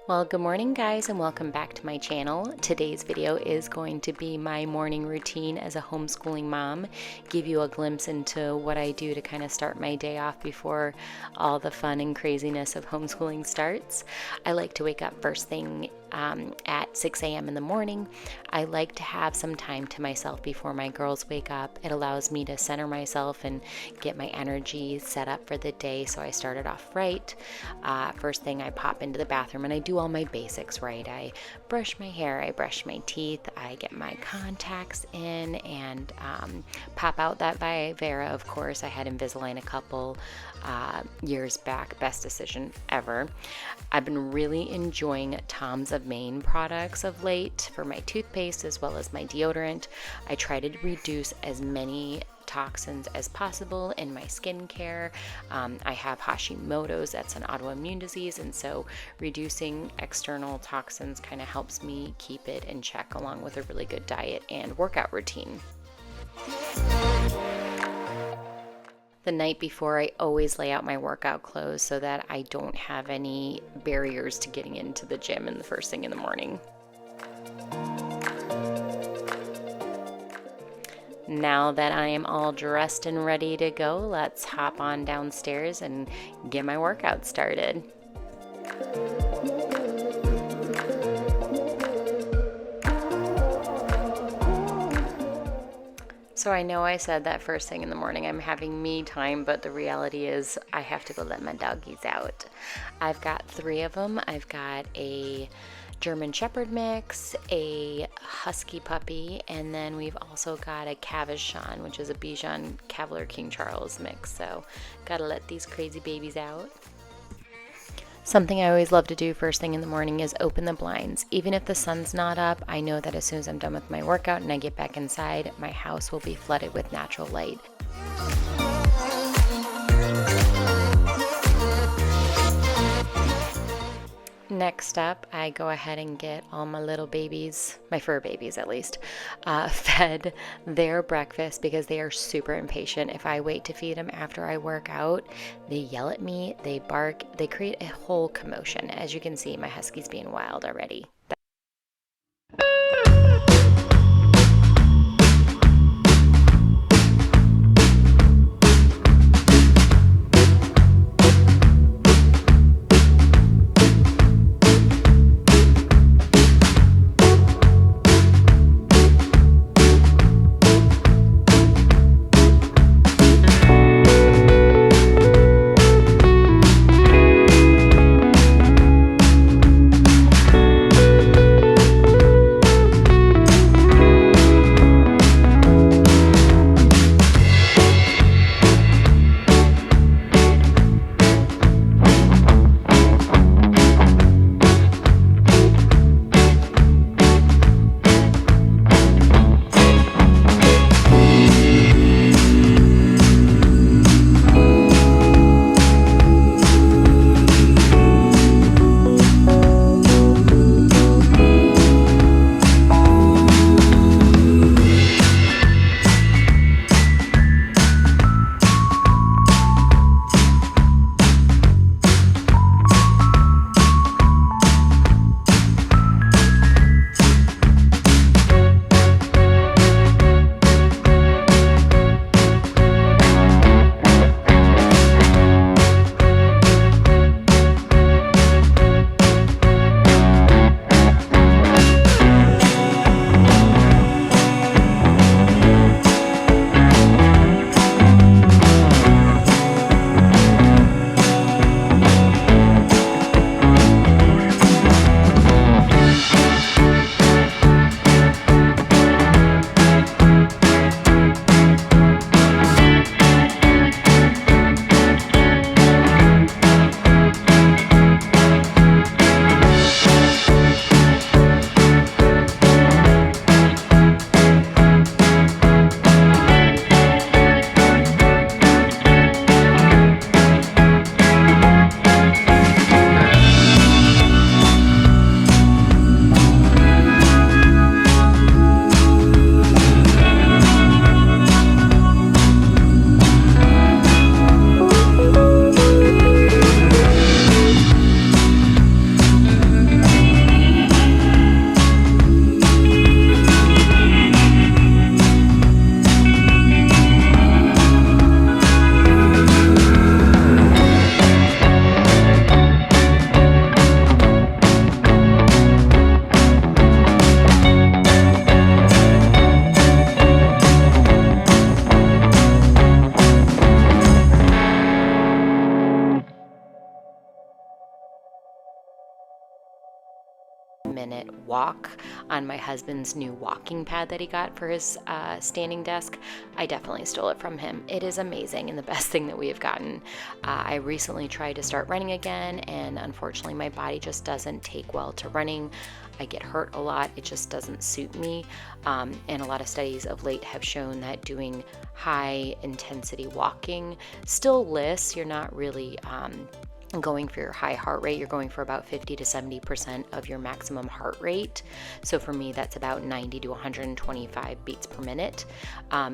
Well, good morning guys and welcome back to my channel. Today's video is going to be my morning routine as a homeschooling mom, give you a glimpse into what I do to kind of start my day off before all the fun and craziness of homeschooling starts. I like to wake up first thing at 6 a.m. in the morning. I like to have some time to myself before my girls wake up. It allows me to center myself and get my energy set up for the day, so I started off right. First thing, I pop into the bathroom and I do all my basics right. I brush my hair, I brush my teeth, I get my contacts in and pop out that Vivera. Of course, I had Invisalign a couple years back. Best decision ever. I've been really enjoying Tom's of Maine products of late for my toothpaste as well as my deodorant. I try to reduce as many toxins as possible in my skincare. I have Hashimoto's, that's an autoimmune disease, and so reducing external toxins kind of helps me keep it in check, along with a really good diet and workout routine. The night before, I always lay out my workout clothes so that I don't have any barriers to getting into the gym in the first thing in the morning. Now that I am all dressed and ready to go, let's hop on downstairs and get my workout started. So I know I said that first thing in the morning I'm having me time, but the reality is I have to go let my doggies out. I've got 3 of them. I've got a German Shepherd mix, a Husky puppy, and then we've also got a Cavachon, which is a Bichon Cavalier King Charles mix. So gotta let these crazy babies out. Something I always love to do first thing in the morning is open the blinds. Even if the sun's not up, I know that as soon as I'm done with my workout and I get back inside, my house will be flooded with natural light. Next up, I go ahead and get all my little babies, my fur babies at least, fed their breakfast because they are super impatient. If I wait to feed them after I work out, they yell at me, they bark, they create a whole commotion. As you can see, my husky's being wild already. minute walk on my husband's new walking pad that he got for his standing desk. I definitely stole it from him. It is amazing and the best thing that we have gotten. I recently tried to start running again, and unfortunately my body just doesn't take well to running. I get hurt a lot. It just doesn't suit me. And a lot of studies of late have shown that doing high intensity walking still lists. You're not really going for your high heart rate. You're going for about 50 to 70% of your maximum heart rate. So for me, that's about 90 to 125 beats per minute.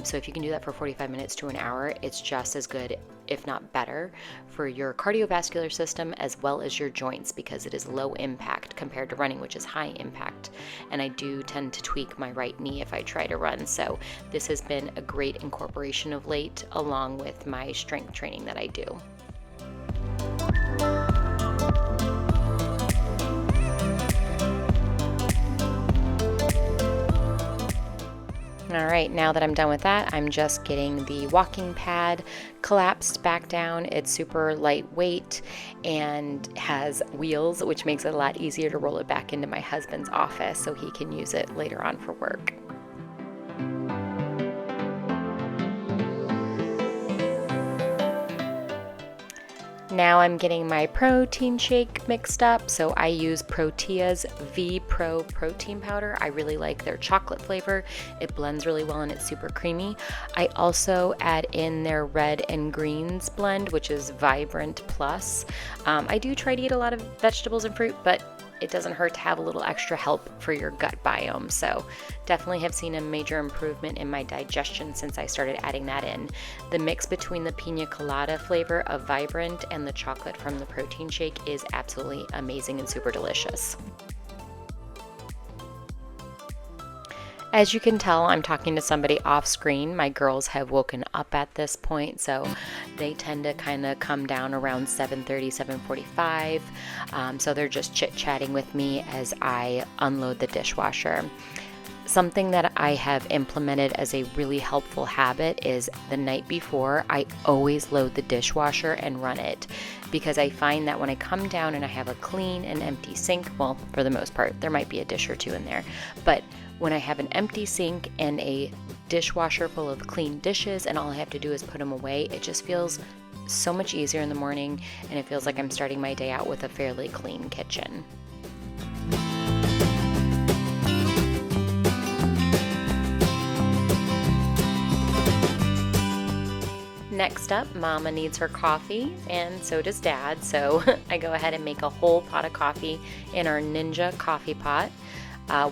So if you can do that for 45 minutes to an hour, it's just as good, if not better, for your cardiovascular system as well as your joints, because it is low impact compared to running, which is high impact. And I do tend to tweak my right knee if I try to run. So this has been a great incorporation of late, along with my strength training that I do. All right, now that I'm done with that, I'm just getting the walking pad collapsed back down. It's super lightweight and has wheels, which makes it a lot easier to roll it back into my husband's office so he can use it later on for work. Now I'm getting my protein shake mixed up. So I use Protea's V Pro protein powder. I really like their chocolate flavor. It blends really well and it's super creamy. I also add in their red and greens blend, which is Vibrant Plus. I do try to eat a lot of vegetables and fruit, but it doesn't hurt to have a little extra help for your gut biome. So definitely have seen a major improvement in my digestion since I started adding that in. The mix between the pina colada flavor of Vibrant and the chocolate from the protein shake is absolutely amazing and super delicious. As you can tell, I'm talking to somebody off screen. My girls have woken up at this point, so they tend to kind of come down around 7:30, 7:45. So they're just chit-chatting with me as I unload the dishwasher. Something that I have implemented as a really helpful habit is the night before, I always load the dishwasher and run it, because I find that when I come down and I have a clean and empty sink, well, for the most part, there might be a dish or two in there, but when I have an empty sink and a dishwasher full of clean dishes and all I have to do is put them away, it just feels so much easier in the morning, and it feels like I'm starting my day out with a fairly clean kitchen. Next up, Mama needs her coffee, and so does Dad, so I go ahead and make a whole pot of coffee in our Ninja coffee pot.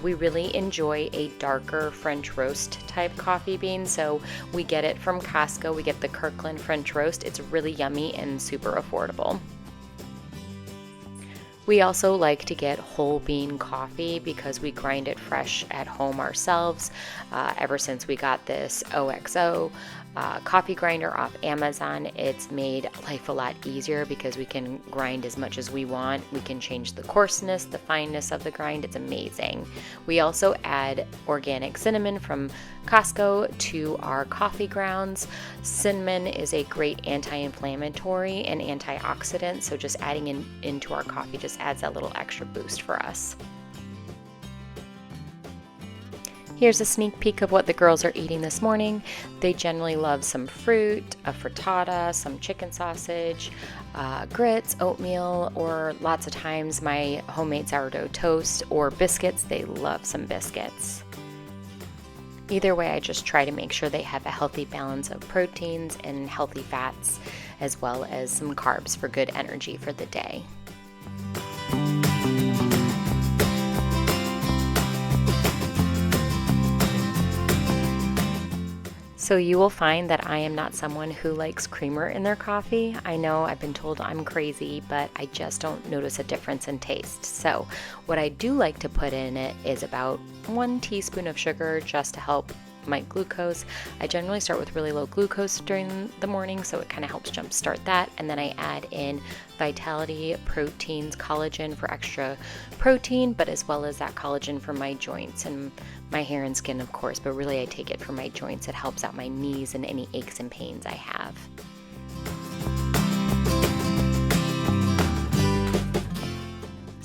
We really enjoy a darker French roast type coffee bean, so we get it from Costco. We get the Kirkland French roast. It's really yummy and super affordable. We also like to get whole bean coffee because we grind it fresh at home ourselves. Ever since we got this OXO coffee grinder off Amazon, it's made life a lot easier because we can grind as much as we want. We can change the coarseness, the fineness of the grind. It's amazing. We also add organic cinnamon from Costco to our coffee grounds. Cinnamon is a great anti-inflammatory and antioxidant, so just adding into our coffee just adds that little extra boost for us. Here's a sneak peek of what the girls are eating this morning. They generally love some fruit, a frittata, some chicken sausage, grits, oatmeal, or lots of times my homemade sourdough toast or biscuits. They love some biscuits. Either way, I just try to make sure they have a healthy balance of proteins and healthy fats, as well as some carbs for good energy for the day. So you will find that I am not someone who likes creamer in their coffee. I know I've been told I'm crazy, but I just don't notice a difference in taste. So what I do like to put in it is about 1 teaspoon of sugar just to help my glucose. I generally start with really low glucose during the morning, so it kind of helps jumpstart that. And then I add in Vitality Proteins collagen for extra protein, but as well as that collagen for my joints and my hair and skin, of course. But really, I take it for my joints. It helps out my knees and any aches and pains I have.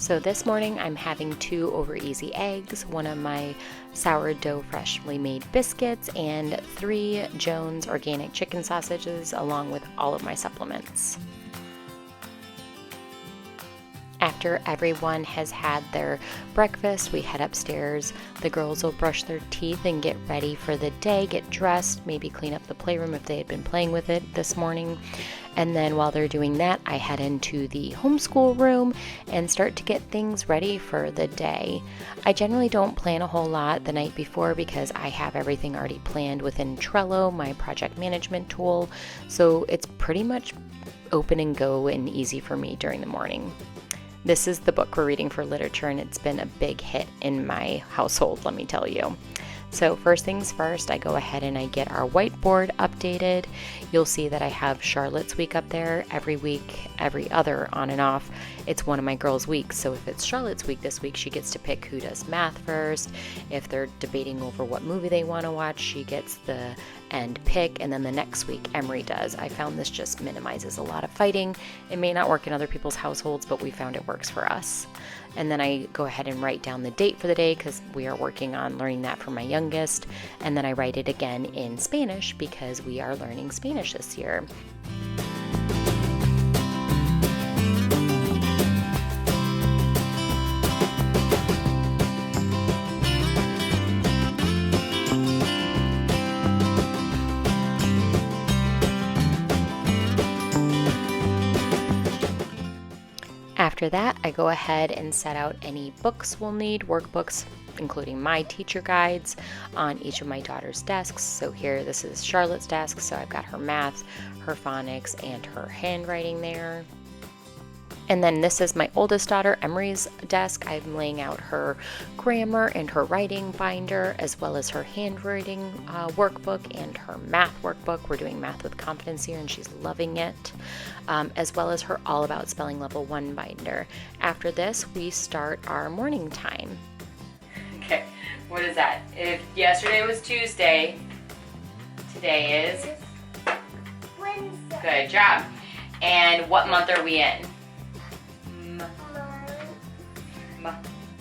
So this morning I'm having 2 over easy eggs, 1 of my sourdough freshly made biscuits, and 3 Jones organic chicken sausages along with all of my supplements. After everyone has had their breakfast, we head upstairs. The girls will brush their teeth and get ready for the day, get dressed, maybe clean up the playroom if they had been playing with it this morning. And then while they're doing that, I head into the homeschool room and start to get things ready for the day. I generally don't plan a whole lot the night before because I have everything already planned within Trello, my project management tool. So it's pretty much open and go and easy for me during the morning. This is the book we're reading for literature, and it's been a big hit in my household, let me tell you. So first things first, I go ahead and I get our whiteboard updated. You'll see that I have Charlotte's week up there every week, every other, on and off. It's one of my girls' weeks, so if it's Charlotte's week this week, she gets to pick who does math first. If they're debating over what movie they want to watch, she gets the end pick, and then the next week Emery does. I found this just minimizes a lot of fighting. It may not work in other people's households, but we found it works for us. And then I go ahead and write down the date for the day because we are working on learning that for my youngest. And then I write it again in Spanish because we are learning Spanish this year. After that, I go ahead and set out any books we'll need, workbooks, including my teacher guides, on each of my daughter's desks. So here, this is Charlotte's desk, so I've got her math, her phonics, and her handwriting there. And then this is my oldest daughter, Emery's desk. I'm laying out her grammar and her writing binder, as well as her handwriting workbook and her math workbook. We're doing math with confidence here, and she's loving it, as well as her All About Spelling Level 1 binder. After this, we start our morning time. Okay, what is that? If yesterday was Tuesday, today is Wednesday. Good job. And what month are we in?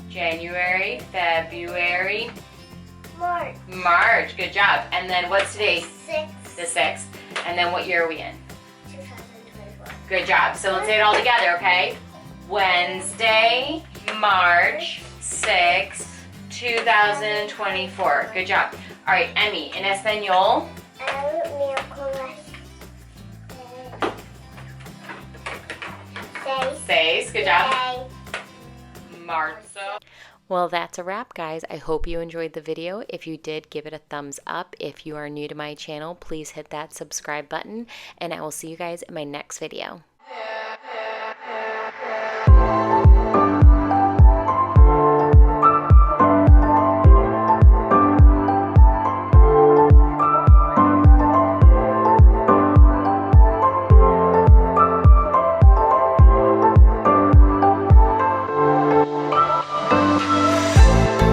January, February, March. Good job. And then what's today? 6th. The 6th. And then what year are we in? 2024. Good job. So let's say it all together, okay? Wednesday, March 6th, 2024. Good job. All right, Emmy, in Espanol. Seis. Good job. Marzo. Well, that's a wrap, guys. I hope you enjoyed the video. If you did, give it a thumbs up. If you are new to my channel, please hit that subscribe button, and I will see you guys in my next video.